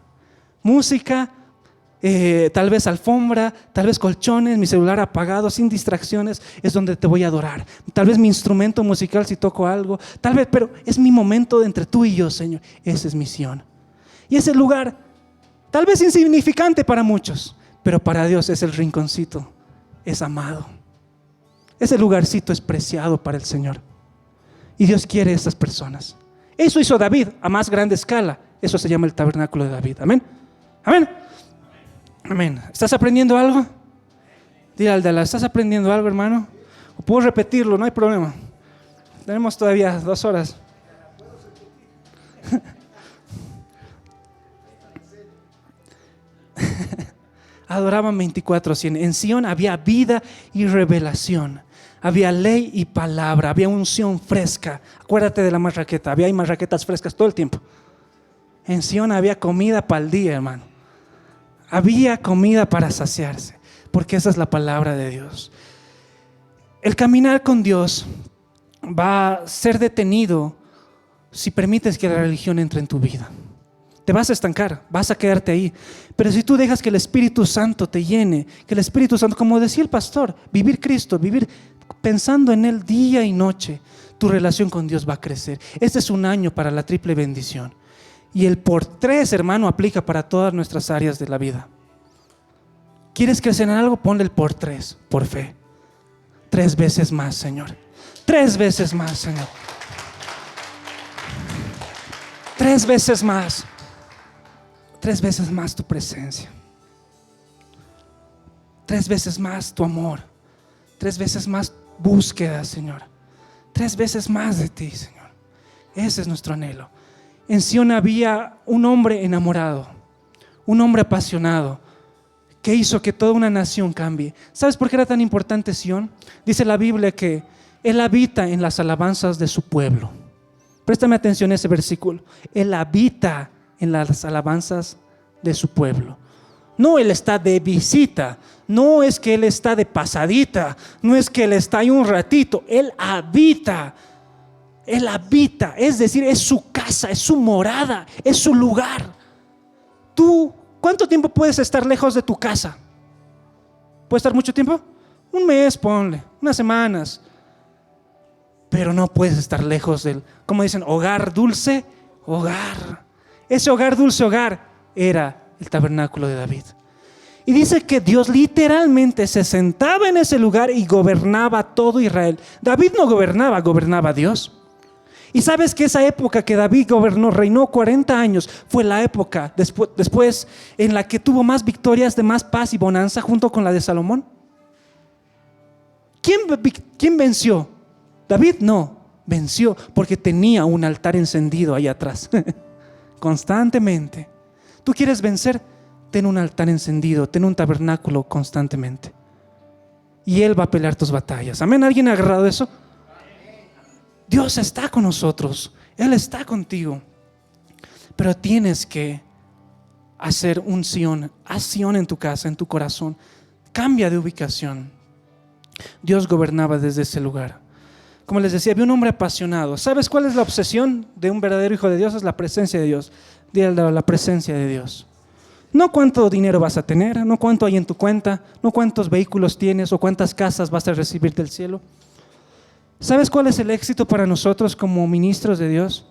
Música, tal vez alfombra, tal vez colchones, mi celular apagado, sin distracciones, es donde te voy a adorar. Tal vez mi instrumento musical si toco algo, tal vez, pero es mi momento entre tú y yo, Señor. Esa es mi Sión. Y ese lugar, tal vez insignificante para muchos, pero para Dios es el rinconcito, es amado. Ese lugarcito es preciado para el Señor. Y Dios quiere a estas personas. Eso hizo David a más grande escala. Eso se llama el tabernáculo de David. Amén. Amén. Amén. ¿Estás aprendiendo algo? Dile al de al lado, ¿estás aprendiendo algo, hermano? O puedo repetirlo, no hay problema. Tenemos todavía 2 horas. Adoraban 24/100. En Sión había vida y revelación. Había ley y palabra. Había unción fresca. Acuérdate de la marraqueta. Había marraquetas frescas todo el tiempo. En Sión había comida para el día, hermano. Había comida para saciarse. Porque esa es la palabra de Dios. El caminar con Dios va a ser detenido si permites que la religión entre en tu vida. Te vas a estancar, vas a quedarte ahí. Pero si tú dejas que el Espíritu Santo te llene, que el Espíritu Santo, como decía el pastor, vivir Cristo, vivir pensando en Él día y noche, tu relación con Dios va a crecer. Este es un año para la triple bendición. Y el por 3, hermano, aplica para todas nuestras áreas de la vida. ¿Quieres crecer en algo? Ponle el por 3, por fe. 3 veces más, Señor. 3 veces más, Señor. 3 veces más. 3 veces más tu presencia. 3 veces más tu amor. 3 veces más búsqueda, Señor. 3 veces más de ti, Señor. Ese es nuestro anhelo. En Sión había un hombre enamorado, un hombre apasionado, que hizo que toda una nación cambie. ¿Sabes por qué era tan importante Sión? Dice la Biblia que Él habita en las alabanzas de su pueblo. Préstame atención a ese versículo. Él habita en las alabanzas de su pueblo. No Él está de visita, no es que Él está de pasadita, no es que Él está ahí un ratito. Él habita, es decir, es su casa, es su morada, es su lugar. Tú, ¿cuánto tiempo puedes estar lejos de tu casa? ¿Puede estar mucho tiempo? Un mes, ponle, unas semanas. Pero no puedes estar lejos del, como dicen, hogar dulce, hogar. Ese hogar dulce, hogar, era el tabernáculo de David. Y dice que Dios literalmente se sentaba en ese lugar y gobernaba todo Israel. David no gobernaba, gobernaba Dios. Y sabes que esa época que David gobernó, reinó 40 años, fue la época después en la que tuvo más victorias, de más paz y bonanza, junto con la de Salomón. ¿Quién venció? David no, venció porque tenía un altar encendido ahí atrás. Constantemente. ¿Tú quieres vencer? Ten un altar encendido, ten un tabernáculo constantemente. Y Él va a pelear tus batallas. Amén. ¿Alguien ha agarrado eso? Dios está con nosotros, Él está contigo. Pero tienes que hacer un Sión. Haz Sión en tu casa, en tu corazón. Cambia de ubicación. Dios gobernaba desde ese lugar. Como les decía, había un hombre apasionado. ¿Sabes cuál es la obsesión de un verdadero hijo de Dios? Es la presencia de Dios. Dile la presencia de Dios. No cuánto dinero vas a tener, no cuánto hay en tu cuenta, no cuántos vehículos tienes o cuántas casas vas a recibir del cielo. ¿Sabes cuál es el éxito para nosotros como ministros de Dios?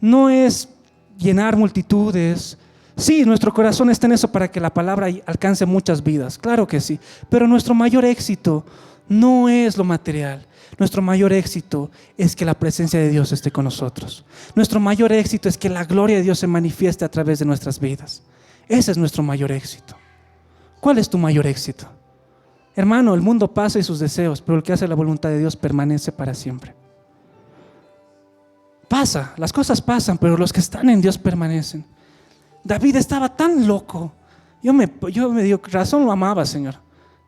No es llenar multitudes. Sí, nuestro corazón está en eso para que la palabra alcance muchas vidas, claro que sí. Pero nuestro mayor éxito no es lo material. Nuestro mayor éxito es que la presencia de Dios esté con nosotros. Nuestro mayor éxito es que la gloria de Dios se manifieste a través de nuestras vidas. Ese es nuestro mayor éxito. ¿Cuál es tu mayor éxito? Hermano, el mundo pasa y sus deseos, pero el que hace la voluntad de Dios permanece para siempre. Pasa, las cosas pasan, pero los que están en Dios permanecen. David estaba tan loco. Yo me dio razón, lo amaba, Señor.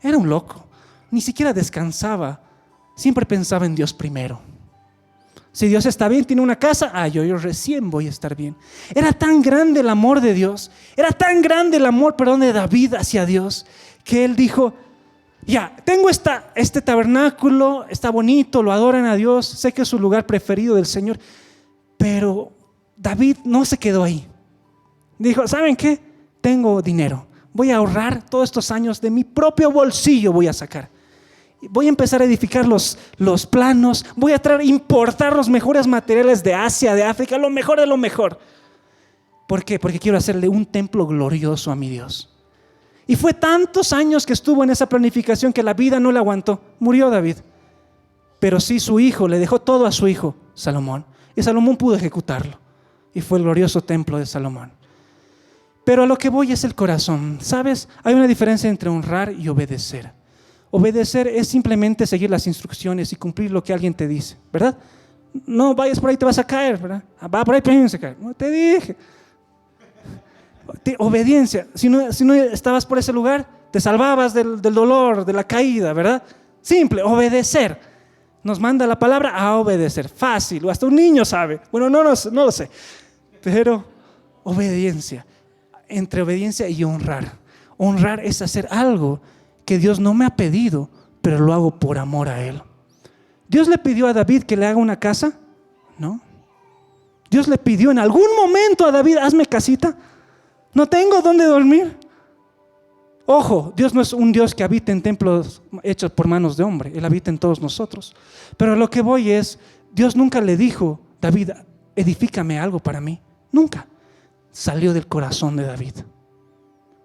Era un loco. Ni siquiera descansaba. Siempre pensaba en Dios primero. Si Dios está bien, tiene una casa, yo recién voy a estar bien. Era tan grande el amor de Dios, era tan grande el amor, de David hacia Dios, que él dijo, ya, tengo este tabernáculo, está bonito, lo adoran a Dios, sé que es su lugar preferido del Señor, pero David no se quedó ahí. Dijo, ¿saben qué? Tengo dinero, voy a ahorrar todos estos años, de mi propio bolsillo voy a sacar. Voy a empezar a edificar los planos, voy a importar los mejores materiales de Asia, de África, lo mejor de lo mejor. ¿Por qué? Porque quiero hacerle un templo glorioso a mi Dios. Y fue tantos años que estuvo en esa planificación que la vida no le aguantó. Murió David. Pero sí su hijo, le dejó todo a su hijo, Salomón. Y Salomón pudo ejecutarlo. Y fue el glorioso templo de Salomón. Pero a lo que voy es el corazón. ¿Sabes? Hay una diferencia entre honrar y obedecer. Obedecer es simplemente seguir las instrucciones y cumplir lo que alguien te dice, ¿verdad? No vayas por ahí, te vas a caer, ¿verdad? Va por ahí, pero se cae. No te dije. Obediencia. Si no estabas por ese lugar, te salvabas del dolor, de la caída, ¿verdad? Simple, obedecer. Nos manda la palabra a obedecer. Fácil, o hasta un niño sabe. Bueno, no lo sé. Pero obediencia. Entre obediencia y honrar. Honrar es hacer algo que Dios no me ha pedido, pero lo hago por amor a Él. ¿Dios le pidió a David que le haga una casa? No. ¿Dios le pidió en algún momento a David, hazme casita? No tengo dónde dormir. Ojo, Dios no es un Dios que habita en templos hechos por manos de hombre. Él habita en todos nosotros. Pero lo que voy es, Dios nunca le dijo, David, edifícame algo para mí. Nunca. Salió del corazón de David.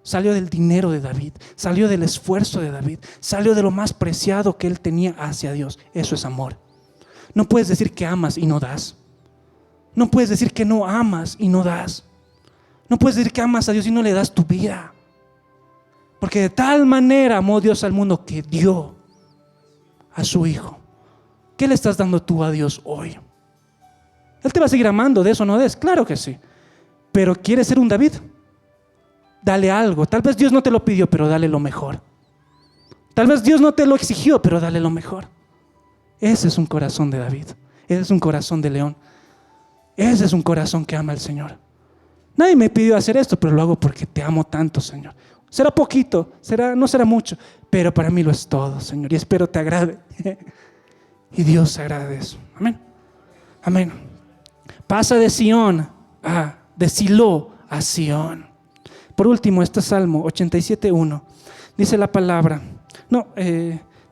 Salió del dinero de David, salió del esfuerzo de David, salió de lo más preciado que él tenía hacia Dios. Eso es amor. No puedes decir que amas y no das. No puedes decir que no amas y no das. No puedes decir que amas a Dios y no le das tu vida. Porque de tal manera amó Dios al mundo que dio a su Hijo. ¿Qué le estás dando tú a Dios hoy? Él te va a seguir amando, de eso no des, claro que sí. Pero ¿quieres ser un David? Dale algo. Tal vez Dios no te lo pidió, pero dale lo mejor. Tal vez Dios no te lo exigió, pero dale lo mejor. Ese es un corazón de David. Ese es un corazón de león. Ese es un corazón que ama al Señor. Nadie me pidió hacer esto, pero lo hago porque te amo tanto, Señor. Será poquito, no será mucho, pero para mí lo es todo, Señor. Y espero te agrade. Y Dios se agrade de eso. Amén. Amén. Pasa de Silo a Sión. Por último, este Salmo 87:1 dice la palabra,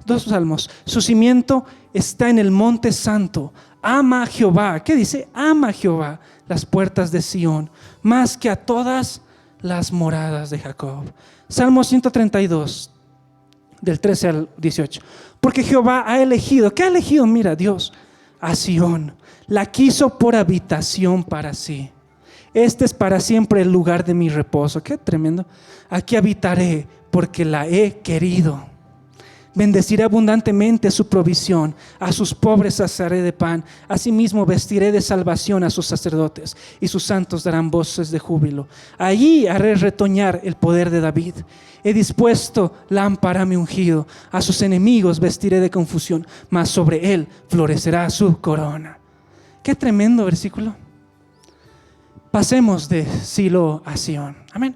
dos salmos. Su cimiento está en el monte santo. Ama a Jehová. ¿Qué dice? Ama a Jehová las puertas de Sión, más que a todas las moradas de Jacob. Salmo 132, del 13 al 18. Porque Jehová ha elegido, ¿qué ha elegido? Mira, Dios, a Sión. La quiso por habitación para sí. Este es para siempre el lugar de mi reposo. Qué tremendo. Aquí habitaré porque la he querido. Bendeciré abundantemente su provisión. A sus pobres saciaré de pan. Asimismo vestiré de salvación a sus sacerdotes. Y sus santos darán voces de júbilo. Allí haré retoñar el poder de David. He dispuesto lámpara a mi ungido. A sus enemigos vestiré de confusión. Mas sobre él florecerá su corona. Qué tremendo versículo. Pasemos de Silo a Sión. Amén.